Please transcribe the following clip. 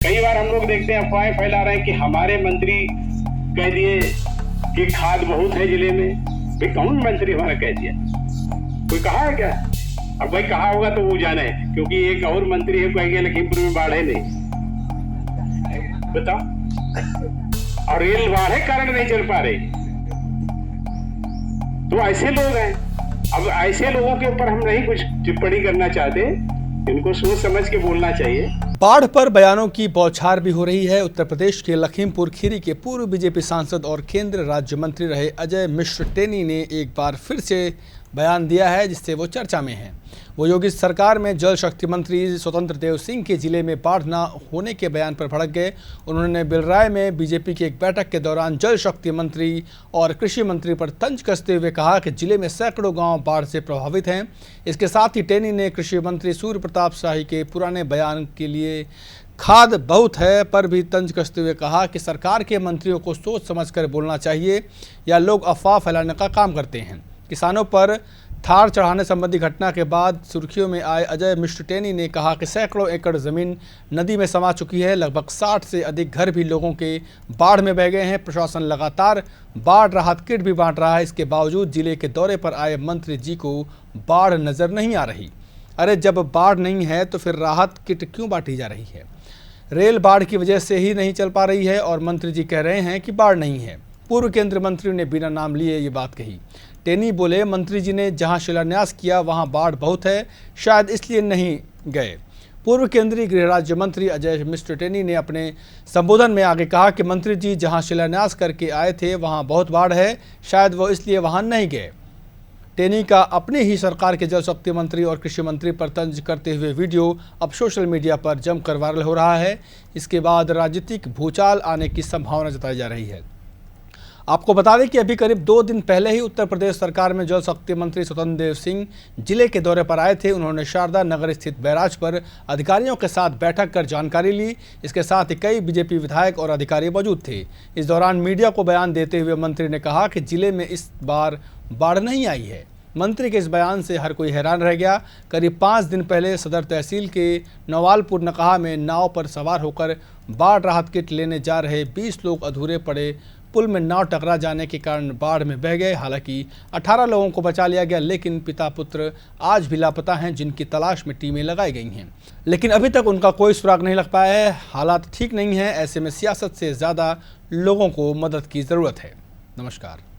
कई बार हम लोग देखते हैं अफवाहें फैला रहे हैं कि हमारे मंत्री कह दिए कि खाद बहुत है जिले में। भाई कौन मंत्री हमारा कह दिया? कोई कहा है क्या? अब भाई कहा होगा तो वो जाने, क्योंकि एक और मंत्री है कह गया लखीमपुर में बाढ़ है नहीं, बताओ। और रेल बाढ़ है कारण नहीं चल पा रही। तो ऐसे लोग हैं। अब ऐसे लोगों के ऊपर हम नहीं कुछ टिप्पणी करना चाहते, इनको सोच समझ के बोलना चाहिए। बाढ़ पर बयानों की बौछार भी हो रही है। उत्तर प्रदेश के लखीमपुर खीरी के पूर्व बीजेपी सांसद और केंद्रीय राज्य मंत्री रहे अजय मिश्र टेनी ने एक बार फिर से बयान दिया है जिससे वो चर्चा में हैं। वो योगी सरकार में जल शक्ति मंत्री स्वतंत्र देव सिंह के जिले में बाढ़ न होने के बयान पर भड़क गए। उन्होंने बिलराय में बीजेपी की एक बैठक के दौरान जल शक्ति मंत्री और कृषि मंत्री पर तंज कसते हुए कहा कि जिले में सैकड़ों गांव बाढ़ से प्रभावित हैं। इसके साथ ही टेनी ने कृषि मंत्री सूर्य प्रताप शाही के पुराने बयान के लिए खाद बहुत है पर भी तंज कसते हुए कहा कि सरकार के मंत्रियों को सोच समझकर बोलना चाहिए या लोग अफवाह फैलाने का काम करते हैं। किसानों पर थार चढ़ाने संबंधी घटना के बाद सुर्खियों में आए अजय मिश्र टेनी ने कहा कि सैकड़ों एकड़ ज़मीन नदी में समा चुकी है। लगभग 60 से अधिक घर भी लोगों के बाढ़ में बह गए हैं। प्रशासन लगातार बाढ़ राहत किट भी बांट रहा है। इसके बावजूद जिले के दौरे पर आए मंत्री जी को बाढ़ नज़र नहीं आ रही। अरे जब बाढ़ नहीं है तो फिर राहत किट क्यों बांटी जा रही है? रेल बाढ़ की वजह से ही नहीं चल पा रही है और मंत्री जी कह रहे हैं कि बाढ़ नहीं है। पूर्व केंद्रीय मंत्री ने बिना नाम लिए ये बात कही। टेनी बोले मंत्री जी ने जहां शिलान्यास किया वहां बाढ़ बहुत है, शायद इसलिए नहीं गए। पूर्व केंद्रीय गृह राज्य मंत्री अजय मिश्र टेनी ने अपने संबोधन में आगे कहा कि मंत्री जी जहां शिलान्यास करके आए थे वहां बहुत बाढ़ है, शायद वो इसलिए वहां नहीं गए। टेनी का अपनी ही सरकार के जल शक्ति मंत्री और कृषि मंत्री पर तंज करते हुए वीडियो अब सोशल मीडिया पर जमकर वायरल हो रहा है। इसके बाद राजनीतिक भूचाल आने की संभावना जताई जा रही है। आपको बता दें कि अभी करीब 2 दिन पहले ही उत्तर प्रदेश सरकार में जल शक्ति मंत्री स्वतंत्र देव सिंह जिले के दौरे पर आए थे। उन्होंने शारदा नगर स्थित बैराज पर अधिकारियों के साथ बैठक कर जानकारी ली। इसके साथ ही कई बीजेपी विधायक और अधिकारी मौजूद थे। इस दौरान मीडिया को बयान देते हुए मंत्री ने कहा कि जिले में इस बार बाढ़ नहीं आई है। मंत्री के इस बयान से हर कोई हैरान रह गया। करीब 5 दिन पहले सदर तहसील के नवालपुर नकाहा में नाव पर सवार होकर बाढ़ राहत किट लेने जा रहे 20 लोग अधूरे पड़े पुल में नाव टकरा जाने के कारण बाढ़ में बह गए। हालांकि 18 लोगों को बचा लिया गया, लेकिन पिता पुत्र आज भी लापता हैं जिनकी तलाश में टीमें लगाई गई हैं, लेकिन अभी तक उनका कोई सुराग नहीं लग पाया है। हालात ठीक नहीं है। ऐसे में सियासत से ज़्यादा लोगों को मदद की ज़रूरत है। नमस्कार।